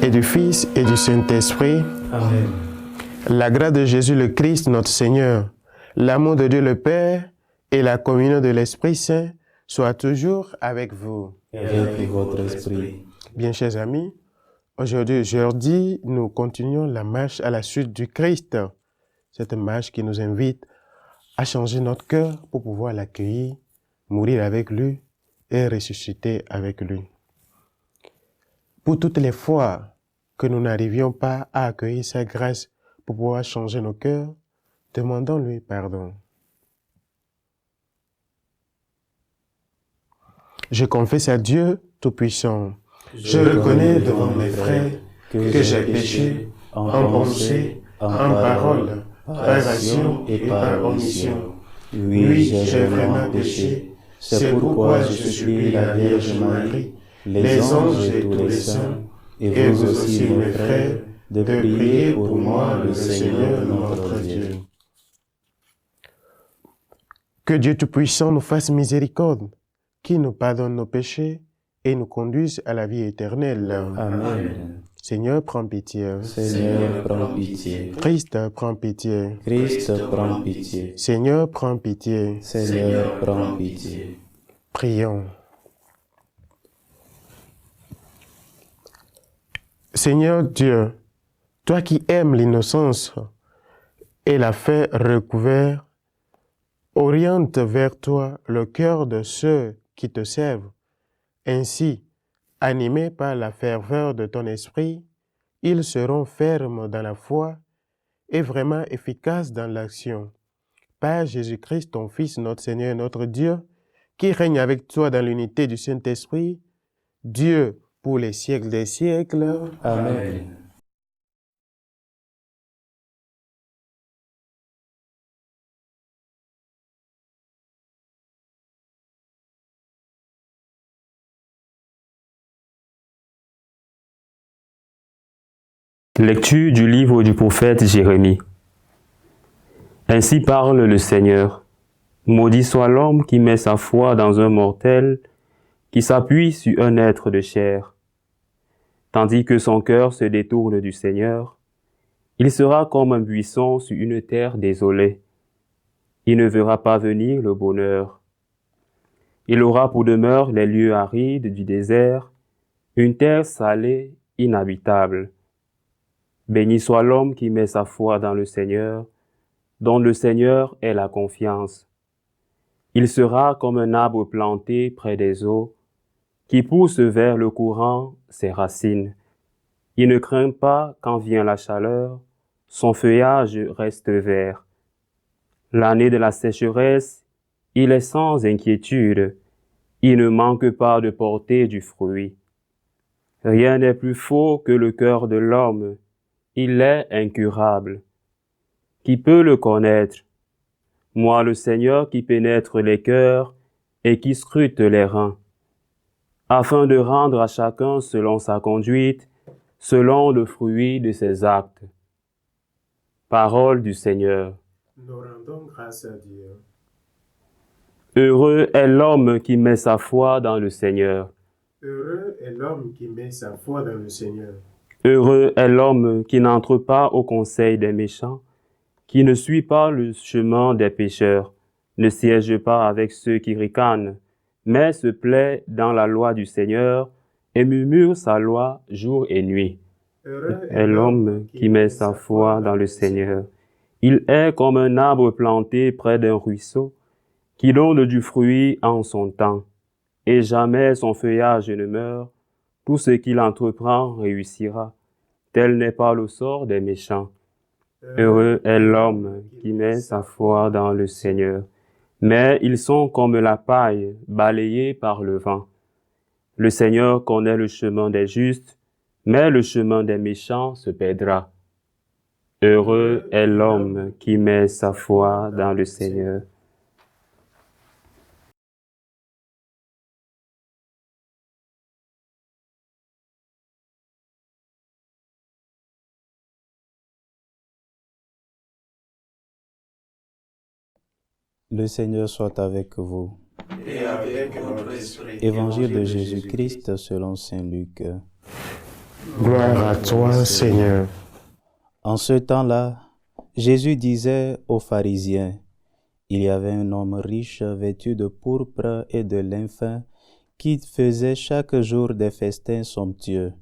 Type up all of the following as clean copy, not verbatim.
et du Fils et du Saint-Esprit. Amen. La grâce de Jésus le Christ, notre Seigneur, l'amour de Dieu le Père et la communion de l'Esprit Saint soient toujours avec vous. Et avec votre esprit. Bien, chers amis, aujourd'hui, jeudi, nous continuons la marche à la suite du Christ. Cette marche qui nous invite à changer notre cœur pour pouvoir l'accueillir, mourir avec lui et ressusciter avec lui. Pour toutes les fois que nous n'arrivions pas à accueillir sa grâce pour pouvoir changer nos cœurs, demandons-lui pardon. Je confesse à Dieu Tout-Puissant. Je reconnais devant mes frères que j'ai péché en pensée, en parole, par action et par omission. Oui, j'ai vraiment péché. C'est pourquoi je supplie la Vierge Marie, les anges et tous les saints, et vous aussi mes frères, de prier pour moi le Seigneur notre Dieu. Que Dieu Tout-Puissant nous fasse miséricorde, qu'il nous pardonne nos péchés et nous conduise à la vie éternelle. Amen. Seigneur, prends pitié. Seigneur, prends pitié. Christ, prends pitié. Christ, prends pitié. Seigneur, prends pitié. Seigneur, prends pitié. Prions. Seigneur Dieu, toi qui aimes l'innocence et la fait recouverte, oriente vers toi le cœur de ceux qui te servent. Ainsi, animés par la ferveur de ton esprit, ils seront fermes dans la foi et vraiment efficaces dans l'action. Par Jésus-Christ, ton Fils, notre Seigneur et notre Dieu, qui règne avec toi dans l'unité du Saint-Esprit, Dieu pour les siècles des siècles. Amen. Lecture du livre du prophète Jérémie. Ainsi parle le Seigneur. Maudit soit l'homme qui met sa foi dans un mortel, qui s'appuie sur un être de chair. Tandis que son cœur se détourne du Seigneur, il sera comme un buisson sur une terre désolée. Il ne verra pas venir le bonheur. Il aura pour demeure les lieux arides du désert, une terre salée, inhabitable. Béni soit l'homme qui met sa foi dans le Seigneur, dont le Seigneur est la confiance. Il sera comme un arbre planté près des eaux, qui pousse vers le courant ses racines. Il ne craint pas quand vient la chaleur, son feuillage reste vert. L'année de la sécheresse, il est sans inquiétude, il ne manque pas de porter du fruit. Rien n'est plus faux que le cœur de l'homme, il est incurable. Qui peut le connaître? Moi, le Seigneur qui pénètre les cœurs et qui scrute les reins, afin de rendre à chacun selon sa conduite, selon le fruit de ses actes. Parole du Seigneur. Nous rendons grâce à Dieu. Heureux est l'homme qui met sa foi dans le Seigneur. Heureux est l'homme qui met sa foi dans le Seigneur. Heureux est l'homme qui n'entre pas au conseil des méchants, qui ne suit pas le chemin des pécheurs, ne siège pas avec ceux qui ricanent, mais se plaît dans la loi du Seigneur et murmure sa loi jour et nuit. Heureux Est l'homme qui met sa foi dans le Seigneur. Il est comme un arbre planté près d'un ruisseau, qui donne du fruit en son temps, et jamais son feuillage ne meurt. Tout ce qu'il entreprend réussira. Tel n'est pas le sort des méchants. Heureux est l'homme qui met sa foi dans le Seigneur. Mais ils sont comme la paille balayée par le vent. Le Seigneur connaît le chemin des justes, mais le chemin des méchants se perdra. Heureux est l'homme qui met sa foi dans le Seigneur. Le Seigneur soit avec vous. Et avec votre esprit. Évangile de Jésus-Christ selon saint Luc. Gloire à toi, Seigneur. En ce temps-là, Jésus disait aux pharisiens, il y avait un homme riche vêtu de pourpre et de lin fin qui faisait chaque jour des festins somptueux.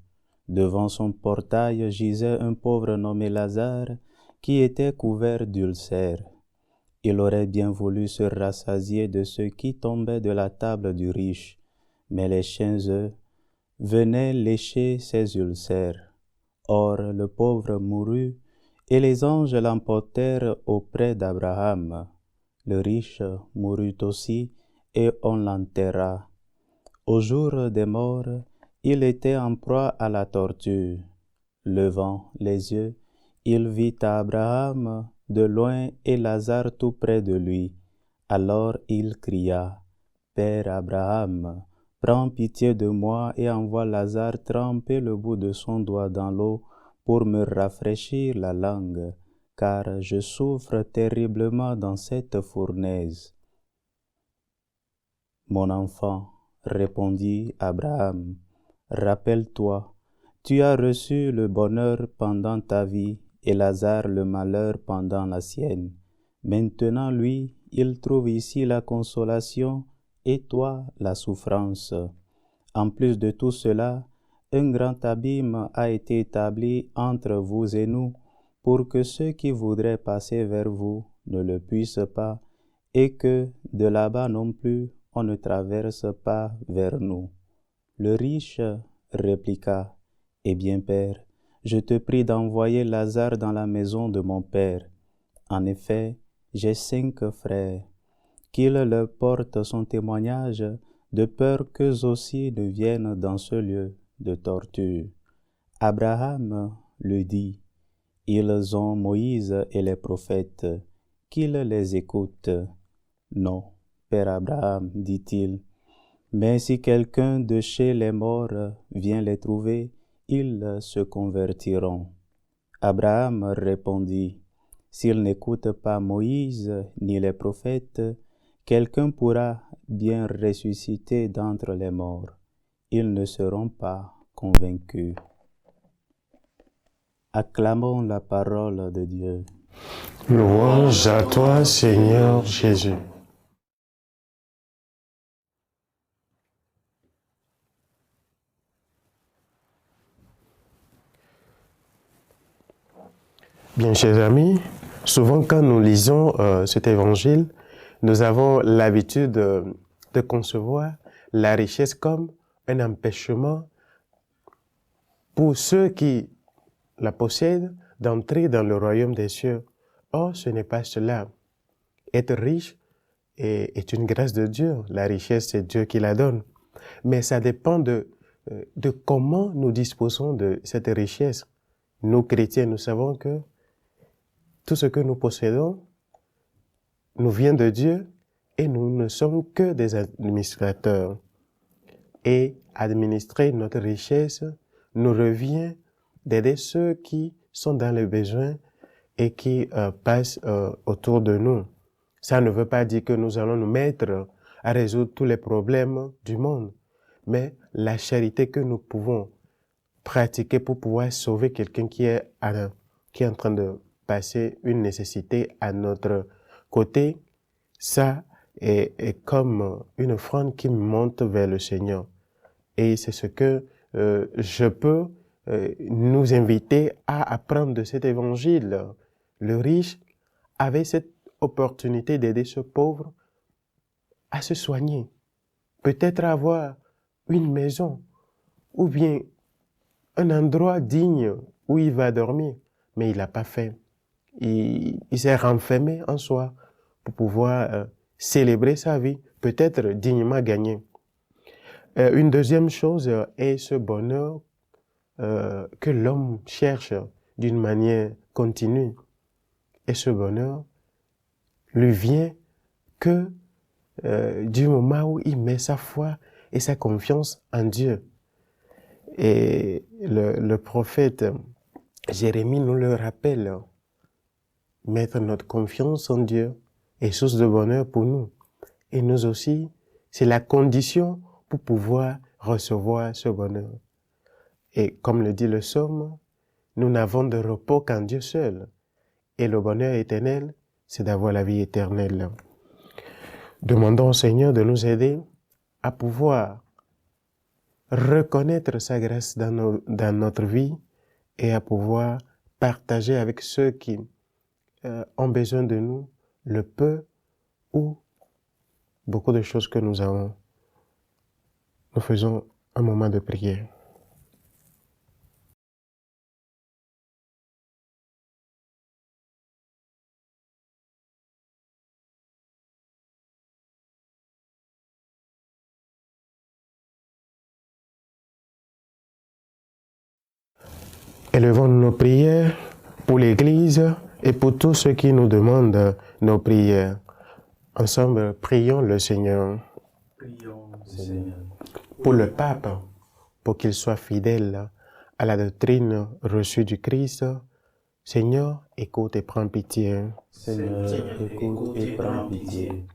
Devant son portail gisait un pauvre nommé Lazare qui était couvert d'ulcères. Il aurait bien voulu se rassasier de ce qui tombait de la table du riche, mais les chiens, eux, venaient lécher ses ulcères. Or, le pauvre mourut, et les anges l'emportèrent auprès d'Abraham. Le riche mourut aussi, et on l'enterra. Au jour des morts, il était en proie à la torture. Levant les yeux, il vit Abraham de loin et Lazare tout près de lui. Alors il cria, « Père Abraham, prends pitié de moi et envoie Lazare tremper le bout de son doigt dans l'eau pour me rafraîchir la langue, car je souffre terriblement dans cette fournaise. » « Mon enfant, répondit Abraham, rappelle-toi, tu as reçu le bonheur pendant ta vie et Lazare le malheur pendant la sienne. Maintenant, lui, il trouve ici la consolation et toi la souffrance. En plus de tout cela, un grand abîme a été établi entre vous et nous pour que ceux qui voudraient passer vers vous ne le puissent pas et que de là-bas non plus on ne traverse pas vers nous. » Le riche répliqua, « Eh bien, Père, je te prie d'envoyer Lazare dans la maison de mon Père. En effet, j'ai 5 frères. Qu'il leur porte son témoignage, de peur qu'eux aussi ne viennent dans ce lieu de torture. » Abraham lui dit, « Ils ont Moïse et les prophètes, qu'ils les écoutent. » « Non, Père Abraham, dit-il, mais si quelqu'un de chez les morts vient les trouver, ils se convertiront. » Abraham répondit, « S'ils n'écoutent pas Moïse ni les prophètes, quelqu'un pourra bien ressusciter d'entre les morts. Ils ne seront pas convaincus. » Acclamons la parole de Dieu. Louange à toi, Seigneur Jésus. Bien, chers amis, souvent quand nous lisons cet évangile, nous avons l'habitude de concevoir la richesse comme un empêchement pour ceux qui la possèdent d'entrer dans le royaume des cieux. Or, ce n'est pas cela. Être riche est une grâce de Dieu. La richesse, c'est Dieu qui la donne. Mais ça dépend de comment nous disposons de cette richesse. Nous, chrétiens, nous savons que tout ce que nous possédons nous vient de Dieu et nous ne sommes que des administrateurs. Et administrer notre richesse nous revient d'aider ceux qui sont dans le besoin et qui passent autour de nous. Ça ne veut pas dire que nous allons nous mettre à résoudre tous les problèmes du monde, mais la charité que nous pouvons pratiquer pour pouvoir sauver quelqu'un qui est en train de passer une nécessité à notre côté, ça est comme une offrande qui monte vers le Seigneur. Et c'est ce que je peux nous inviter à apprendre de cet évangile. Le riche avait cette opportunité d'aider ce pauvre à se soigner, peut-être avoir une maison ou bien un endroit digne où il va dormir, mais il l'a pas fait. Il s'est renfermé en soi pour pouvoir célébrer sa vie, peut-être dignement gagner. Une deuxième chose est ce bonheur que l'homme cherche d'une manière continue. Et ce bonheur lui vient que du moment où il met sa foi et sa confiance en Dieu. Et le prophète Jérémie nous le rappelle. Mettre notre confiance en Dieu est source de bonheur pour nous. Et nous aussi, c'est la condition pour pouvoir recevoir ce bonheur. Et comme le dit le psaume, nous n'avons de repos qu'en Dieu seul. Et le bonheur éternel, c'est d'avoir la vie éternelle. Demandons au Seigneur de nous aider à pouvoir reconnaître sa grâce dans notre vie et à pouvoir partager avec ceux qui ont besoin de nous le peu ou beaucoup de choses que nous avons. Nous faisons un moment de prière. Élevons nos prières pour l'Église et pour tous ceux qui nous demandent nos prières. Ensemble, prions le Seigneur. Prions, Seigneur. Pour le pape, pour qu'il soit fidèle à la doctrine reçue du Christ. Seigneur, écoute et prends pitié. Seigneur, écoute et prends pitié.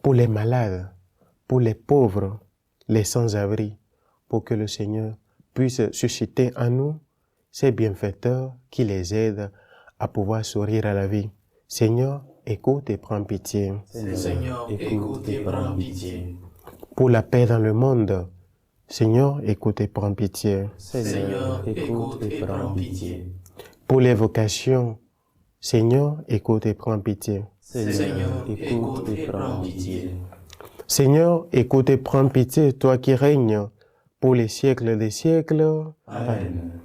Pour les malades, pour les pauvres, les sans-abri, pour que le Seigneur puisse susciter en nous ces bienfaiteurs qui les aident à pouvoir sourire à la vie. Seigneur, écoute et prends pitié. Seigneur, écoute et prends pitié. Pour la paix dans le monde, Seigneur, écoute et prends pitié. Seigneur, écoute et prends pitié. Pour les vocations, Seigneur, écoute et prends pitié. Seigneur, écoute et prends pitié. Seigneur, écoute et prends pitié, toi qui règnes pour les siècles des siècles. Amen.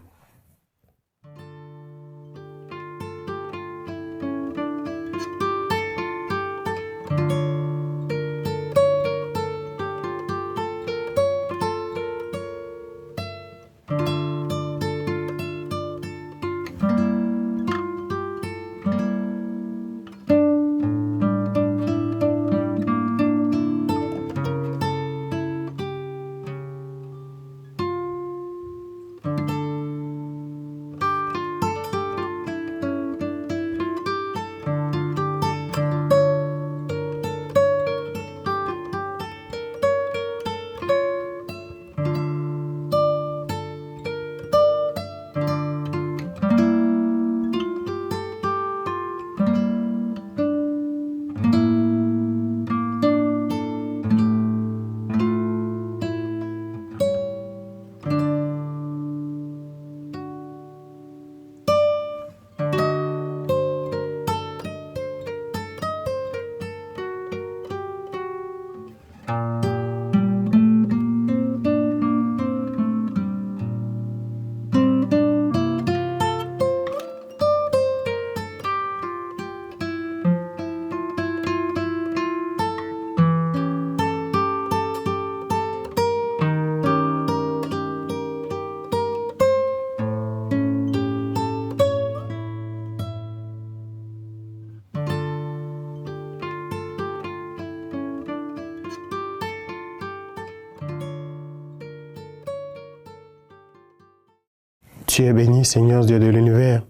Tu es béni, Seigneur Dieu de l'univers.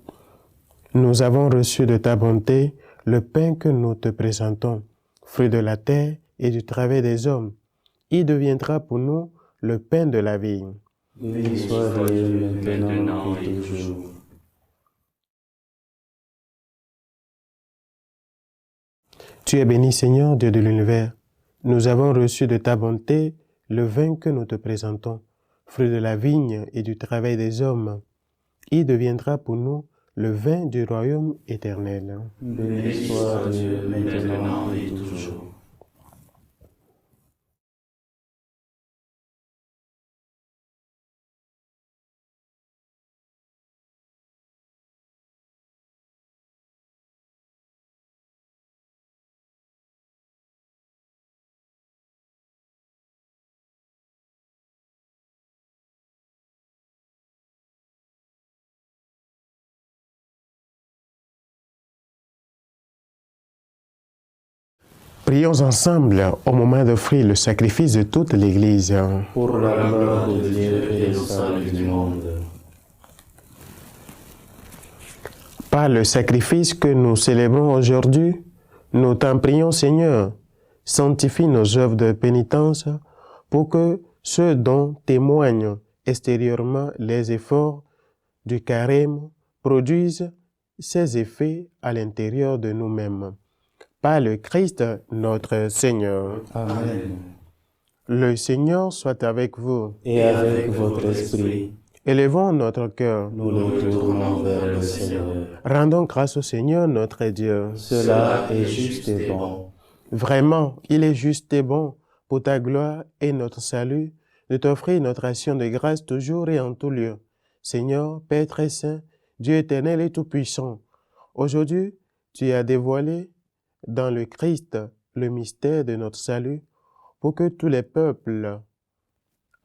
Nous avons reçu de ta bonté le pain que nous te présentons, fruit de la terre et du travail des hommes. Il deviendra pour nous le pain de la vie. Béni soit Dieu maintenant et toujours. Tu es béni, Seigneur Dieu de l'univers. Nous avons reçu de ta bonté le vin que nous te présentons, fruit de la vigne et du travail des hommes. Il deviendra pour nous le vin du royaume éternel. Béni soit Dieu maintenant et toujours. Prions ensemble au moment d'offrir le sacrifice de toute l'Église. Pour la gloire de Dieu et le salut du monde. Par le sacrifice que nous célébrons aujourd'hui, nous t'en prions, Seigneur, sanctifie nos œuvres de pénitence pour que ceux dont témoignent extérieurement les efforts du carême produisent ces effets à l'intérieur de nous-mêmes. Par le Christ notre Seigneur. Amen. Le Seigneur soit avec vous. Et avec votre esprit, Élevons notre cœur. nous le tournons vers le Seigneur. Rendons grâce au Seigneur notre Dieu. Cela est juste et bon. Vraiment, il est juste et bon pour ta gloire et notre salut de t'offrir notre action de grâce toujours et en tout lieu. Seigneur, Père très saint, Dieu éternel et tout-puissant, aujourd'hui, tu as dévoilé dans le Christ le mystère de notre salut pour que tous les peuples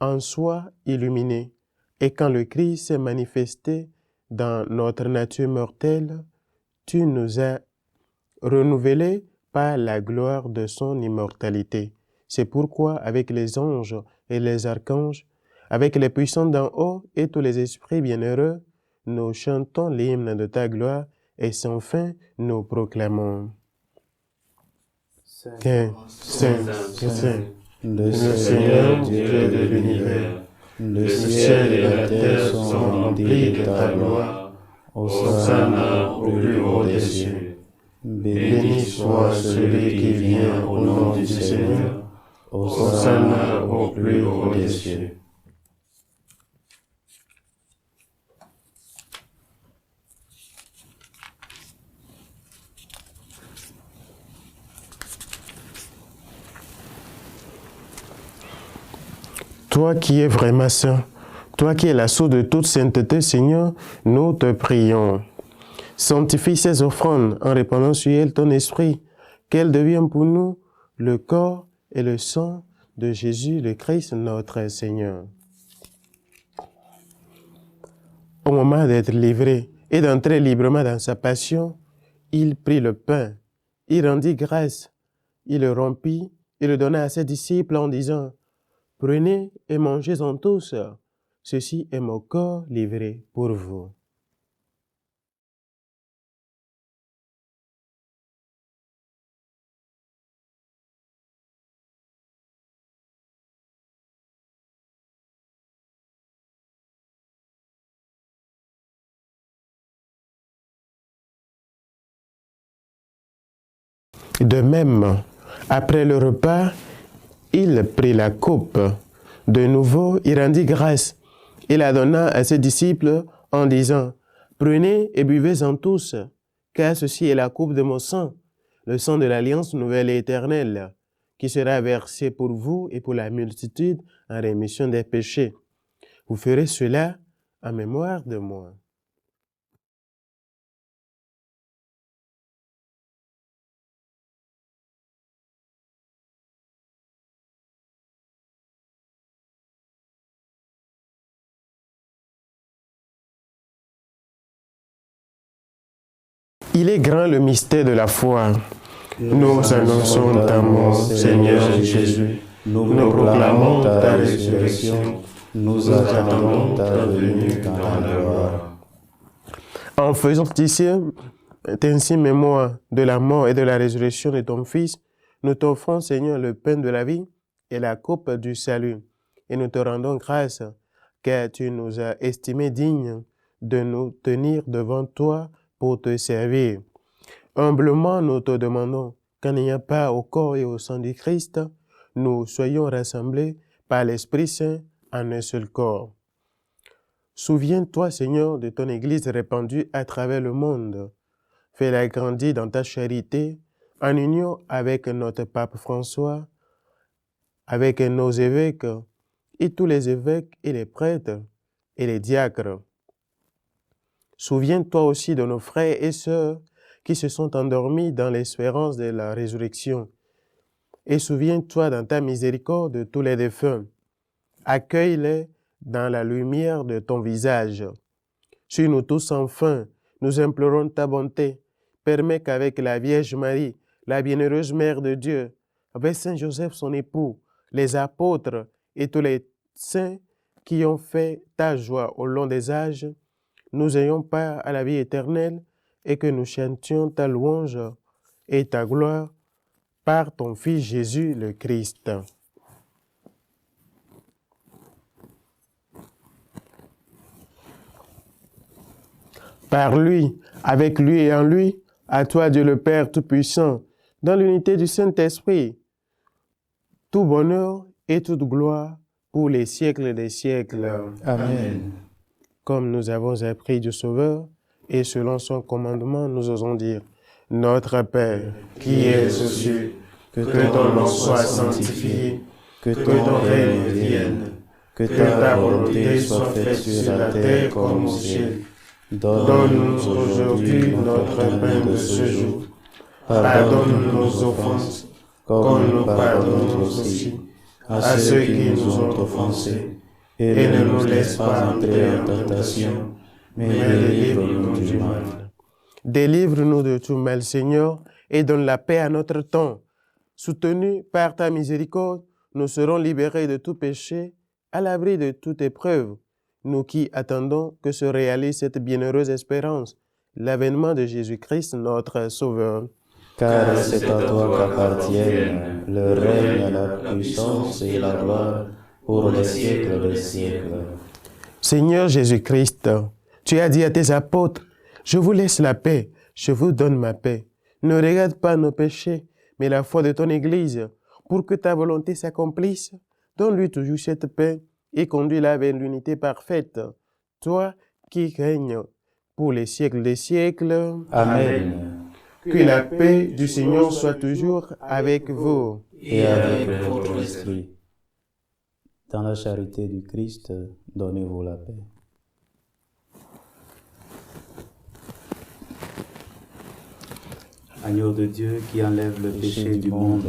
en soient illuminés. Et quand le Christ s'est manifesté dans notre nature mortelle, tu nous as renouvelés par la gloire de son immortalité. C'est pourquoi, avec les anges et les archanges, avec les puissants d'en haut et tous les esprits bienheureux, nous chantons l'hymne de ta gloire et sans fin nous proclamons. Saint, Saint, Saint, Le Seigneur Dieu de l'univers, le ciel et la terre sont remplis de ta gloire. Hosanna au plus haut des cieux. Béni soit celui qui vient au nom du Seigneur. Hosanna au plus haut des cieux. Toi qui es vraiment saint, toi qui es la source de toute sainteté, Seigneur, nous te prions. Sanctifie ces offrandes en répandant sur elles ton esprit, qu'elles deviennent pour nous le corps et le sang de Jésus le Christ, notre Seigneur. Au moment d'être livré et d'entrer librement dans sa passion, il prit le pain, il rendit grâce, il le rompit et le donna à ses disciples en disant: « Prenez et mangez-en tous, ceci est mon corps livré pour vous. » De même, après le repas, il prit la coupe. De nouveau, il rendit grâce. Il la donna à ses disciples en disant: « Prenez et buvez-en tous, car ceci est la coupe de mon sang, le sang de l'alliance nouvelle et éternelle, qui sera versé pour vous et pour la multitude en rémission des péchés. Vous ferez cela en mémoire de moi. » Il est grand le mystère de la foi. Nous annonçons ta mort, Seigneur Jésus. Nous proclamons ta résurrection. Nous attendons ta venue dans la gloire. En faisant ainsi mémoire de la mort et de la résurrection de ton Fils, nous t'offrons, Seigneur, le pain de la vie et la coupe du salut. Et nous te rendons grâce, car tu nous as estimés dignes de nous tenir devant toi pour te servir. Humblement, nous te demandons qu'en n'ayant pas au corps et au sang du Christ, nous soyons rassemblés par l'Esprit Saint en un seul corps. Souviens-toi, Seigneur, de ton Église répandue à travers le monde. Fais-la grandir dans ta charité, en union avec notre pape François, avec nos évêques et tous les évêques et les prêtres et les diacres. Souviens-toi aussi de nos frères et sœurs qui se sont endormis dans l'espérance de la résurrection. Et souviens-toi dans ta miséricorde de tous les défunts. Accueille-les dans la lumière de ton visage. Sur nous tous enfin, nous implorons ta bonté. Permets qu'avec la Vierge Marie, la bienheureuse Mère de Dieu, avec Saint Joseph son époux, les apôtres et tous les saints qui ont fait ta joie au long des âges, nous ayons part à la vie éternelle et que nous chantions ta louange et ta gloire par ton Fils Jésus le Christ. Par lui, avec lui et en lui, à toi Dieu le Père Tout-Puissant, dans l'unité du Saint-Esprit, tout bonheur et toute gloire pour les siècles des siècles. Amen. Comme nous avons appris du Sauveur, et selon son commandement, nous osons dire, Notre Père, qui es aux cieux, que ton nom soit sanctifié, que ton règne vienne, que ta volonté soit faite sur la terre comme au ciel. Donne-nous aujourd'hui notre pain de ce jour. Pardonne nos offenses, comme nous pardonnons aussi à ceux qui nous ont offensés. Et ne nous laisse pas entrer en tentation, mais délivre-nous du mal. Délivre-nous de tout mal, Seigneur, et donne la paix à notre temps. Soutenus par ta miséricorde, nous serons libérés de tout péché, à l'abri de toute épreuve, nous qui attendons que se réalise cette bienheureuse espérance, l'avènement de Jésus-Christ, notre Sauveur. Car c'est à toi qu'appartiennent le règne, la puissance et la gloire pour les siècles des siècles. Seigneur Jésus-Christ, tu as dit à tes apôtres, « Je vous laisse la paix, je vous donne ma paix. Ne regarde pas nos péchés, mais la foi de ton Église, pour que ta volonté s'accomplisse. Donne-lui toujours cette paix et conduis-la vers l'unité parfaite. Toi qui règnes pour les siècles des siècles. Amen. Que la paix du Seigneur soit toujours avec vous. Et avec votre esprit. Dans la charité du Christ, donnez-vous la paix. Agneau de Dieu qui enlève le péché du monde,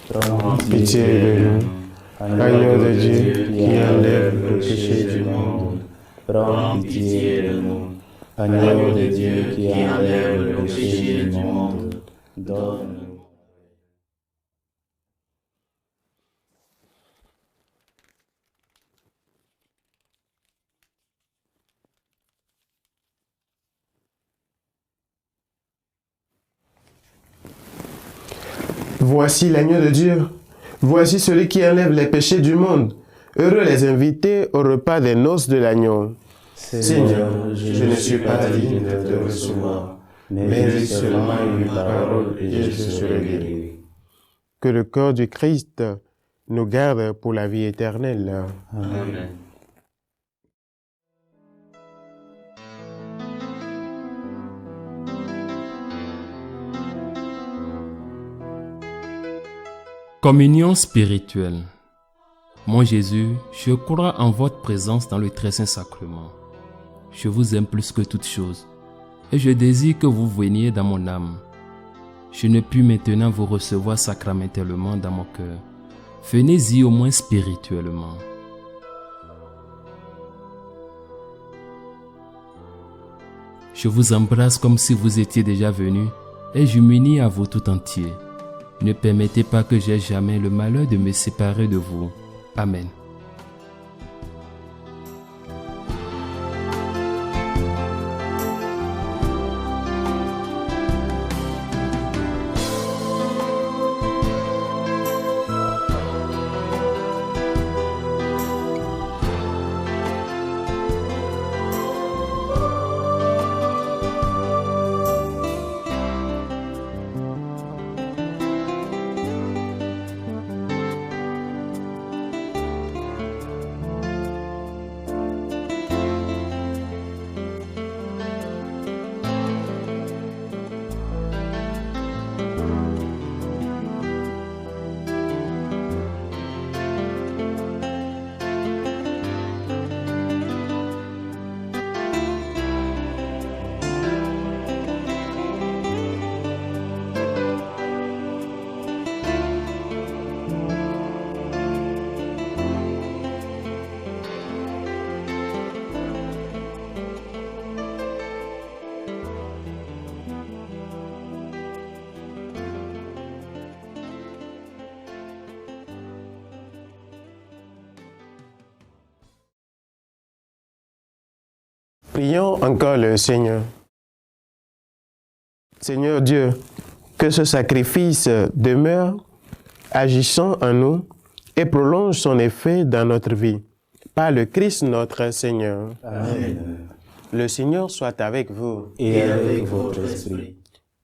prends Pitié de nous. Agneau de Dieu qui enlève le péché du monde, prends pitié de nous. Agneau de Dieu qui enlève le péché du monde, donne-nous. Voici l'agneau de Dieu. Voici celui qui enlève les péchés du monde. Heureux les invités au repas des noces de l'agneau. Seigneur, je ne suis pas digne de te recevoir, mais dis seulement une parole et je serai guéri. Que le corps du Christ nous garde pour la vie éternelle. Amen. Communion spirituelle. Mon Jésus, je crois en votre présence dans le très saint sacrement. Je vous aime plus que toute chose et je désire que vous veniez dans mon âme. Je ne puis maintenant vous recevoir sacramentellement dans mon cœur. Venez-y au moins spirituellement. Je vous embrasse comme si vous étiez déjà venu et je m'unis à vous tout entier. Ne permettez pas que j'aie jamais le malheur de me séparer de vous. Amen. Prions encore le Seigneur. Seigneur Dieu, que ce sacrifice demeure agissant en nous et prolonge son effet dans notre vie. Par le Christ notre Seigneur. Amen. Le Seigneur soit avec vous. et avec votre esprit.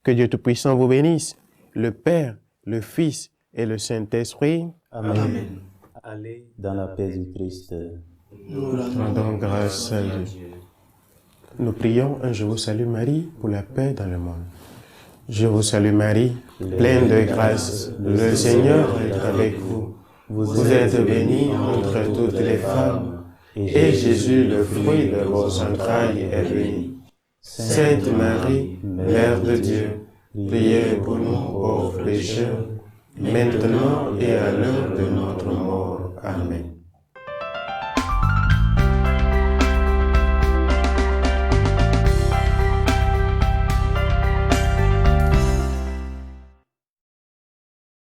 Que Dieu Tout-Puissant vous bénisse, le Père, le Fils et le Saint-Esprit. Amen. Allez dans la paix du Christ. Nous rendons grâce à Dieu. Nous prions un Je vous salue Marie pour la paix dans le monde. Je vous salue Marie, pleine de grâce, le Seigneur est avec vous. Vous êtes bénie entre toutes les femmes, et Jésus, le fruit de vos entrailles, est béni. Sainte Marie, Mère de Dieu, priez pour nous pauvres pécheurs, maintenant et à l'heure de notre mort. Amen.